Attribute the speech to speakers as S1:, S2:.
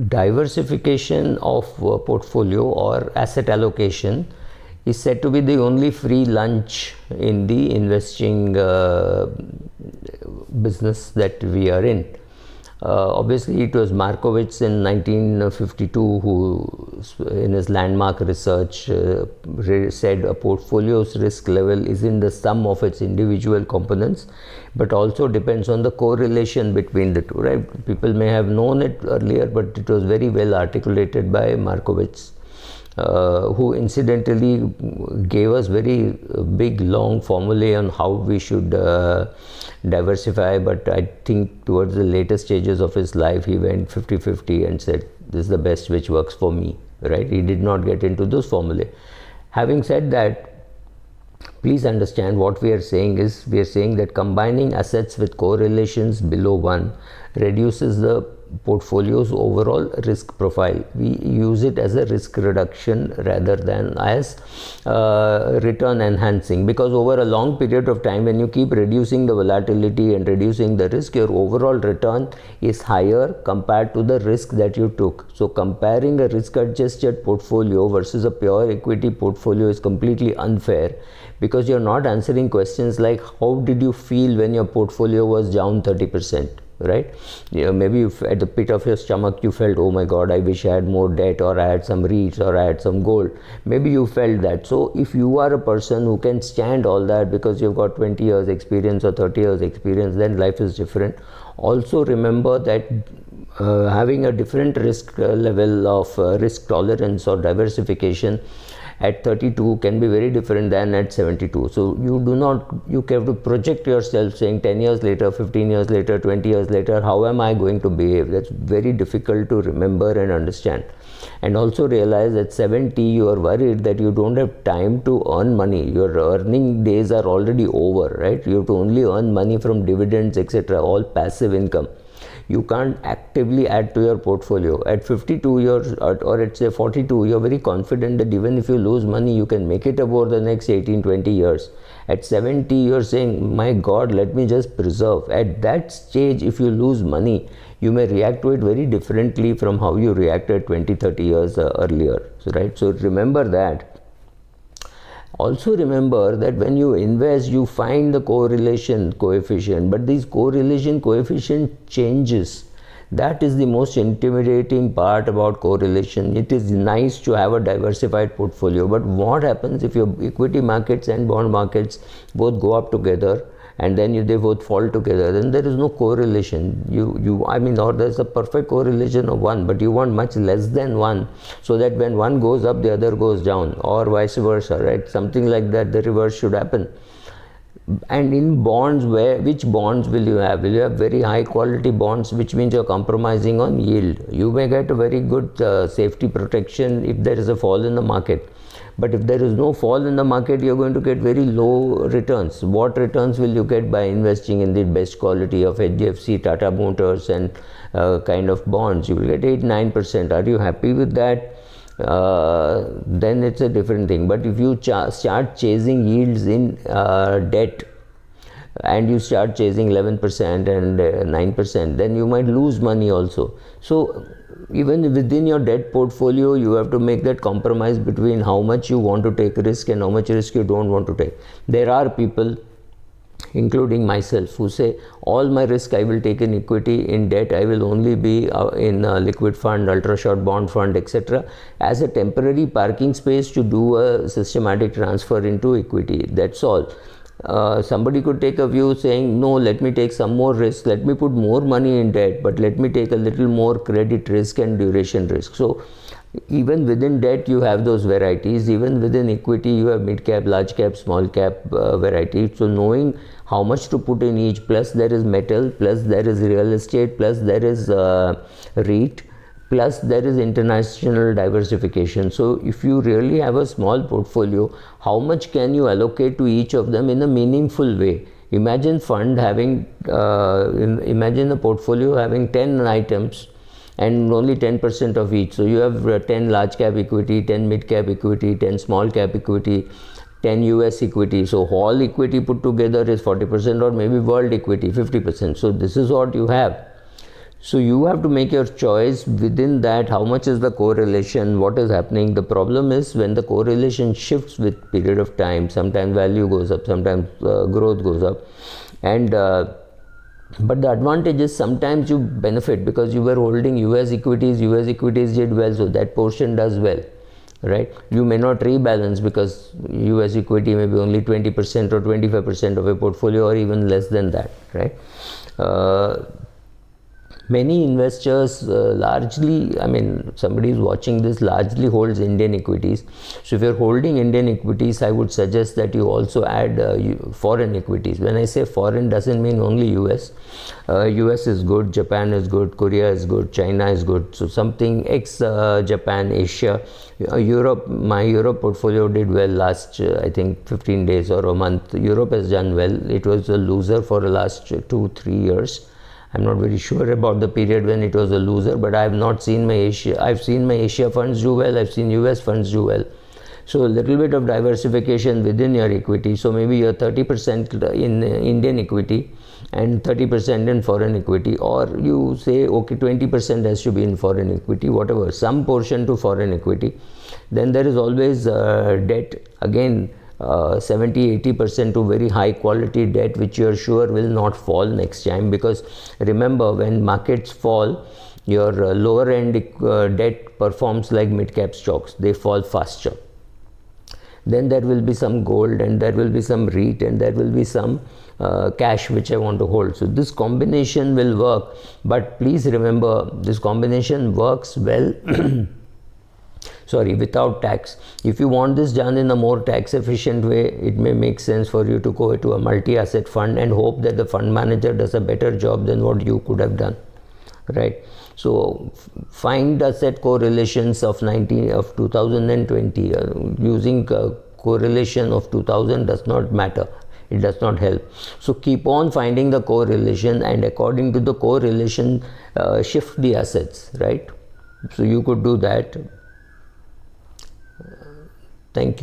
S1: diversification of portfolio or asset allocation is said to be the only free lunch in the investing business that we are in. Obviously, it was Markowitz in 1952 who, in his landmark research, said a portfolio's risk level isn't the sum of its individual components, but also depends on the correlation between the two. Right? People may have known it earlier, but it was very well articulated by Markowitz. Who incidentally gave us very big long formulae on how we should diversify, but I think towards the later stages of his life he went 50-50 and said this is the best which works for me, right? He did not get into those formulae. Having said that, please understand what we are saying is, we are saying that combining assets with correlations below 1 reduces the portfolio's overall risk profile. We use it as a risk reduction rather than as return enhancing, because over a long period of time, when you keep reducing the volatility and reducing the risk, your overall return is higher compared to the risk that you took. So comparing a risk adjusted portfolio versus a pure equity portfolio is completely unfair, because you're not answering questions like how did you feel when your portfolio was down 30%. Right? Maybe at the pit of your stomach you felt, oh my god, I wish I had more debt, or I had some REITs, or I had some gold. Maybe you felt that. So if you are a person who can stand all that because you've got 20 years experience or 30 years experience, then life is different. Also remember that having a different risk level of risk tolerance or diversification at 32 can be very different than at 72. So you have to project yourself saying 10 years later, 15 years later, 20 years later, how am I going to behave? That's very difficult to remember and understand. And also realize at 70 you are worried that you don't have time to earn money. Your earning days are already over, right? You have to only earn money from dividends, etc., all passive income. You can't actively add to your portfolio. At 52 years or at say 42, you're very confident that even if you lose money, you can make it over the next 18-20 years. At 70, you're saying, my God, let me just preserve. At that stage, if you lose money, you may react to it very differently from how you reacted 20-30 years earlier. So, right? So remember that. Also remember that when you invest, you find the correlation coefficient, but this correlation coefficient changes. That is the most intimidating part about correlation. It is nice to have a diversified portfolio, but what happens if your equity markets and bond markets both go up together and then they both fall together? Then there is no correlation. Or there's a perfect correlation of 1, but you want much less than 1, so that when one goes up, the other goes down, or vice versa, right? Something like that, the reverse should happen. And in bonds, which bonds will you have? Will you have very high quality bonds, which means you're compromising on yield? You may get a very good safety protection if there is a fall in the market. But if there is no fall in the market, you're going to get very low returns. What returns will you get by investing in the best quality of HDFC, Tata Motors and kind of bonds? You will get 8-9%. Are you happy with that? Then it's a different thing. But if you start chasing yields in debt, and you start chasing 11% and 9%, then you might lose money also. So even within your debt portfolio, you have to make that compromise between how much you want to take risk and how much risk you don't want to take. There are people, including myself, who say all my risk I will take in equity. In debt I will only be in a liquid fund, ultra short bond fund, etc., as a temporary parking space to do a systematic transfer into equity. That's all. Somebody could take a view saying, no, let me take some more risk, let me put more money in debt, but let me take a little more credit risk and duration risk. So even within debt you have those varieties. Even within equity you have mid cap, large cap, small cap variety. So knowing how much to put in each, plus there is metal, plus there is real estate, plus there is REIT, plus there is international diversification. So if you really have a small portfolio, how much can you allocate to each of them in a meaningful way? Imagine imagine a portfolio having 10 items and only 10% of each. So you have 10 large cap equity, 10 mid cap equity, 10 small cap equity, 10 US equity. So all equity put together is 40%, or maybe world equity 50%. So this is what you have. So you have to make your choice within that. How much is the correlation? What is happening? The problem is when the correlation shifts with period of time. Sometimes value goes up, sometimes growth goes up, and but the advantage is sometimes you benefit because you were holding US equities. US equities did well, so that portion does well, right? You may not rebalance because US equity may be only 20% or 25% of a portfolio, or even less than that, right? Many investors largely, I mean, somebody who's watching this largely holds Indian equities. So if you're holding Indian equities, I would suggest that you also add foreign equities. When I say foreign, doesn't mean only US. US is good, Japan is good, Korea is good, China is good. So something ex-Japan, Asia, Europe. My Europe portfolio did well last, I think, 15 days or a month. Europe has done well. It was a loser for the last 2-3 years. I'm not very sure about the period when it was a loser, but I have not seen my Asia. I've seen my Asia funds do well. I've seen US funds do well. So a little bit of diversification within your equity. So maybe you're 30% in Indian equity and 30% in foreign equity, or you say, okay, 20% has to be in foreign equity, whatever, some portion to foreign equity. Then there is always debt, again, 70-80% to very high quality debt, which you are sure will not fall next time, because remember, when markets fall, your lower end debt performs like mid cap stocks. They fall faster. Then there will be some gold, and there will be some REIT, and there will be some cash which I want to hold. So this combination will work, but please remember, this combination works well without tax. If you want this done in a more tax efficient way, it may make sense for you to go to a multi-asset fund and hope that the fund manager does a better job than what you could have done, right? So find asset correlations of 2020. Using correlation of 2000 does not matter. It does not help. So keep on finding the correlation, and according to the correlation, shift the assets, right? So you could do that. Thank you.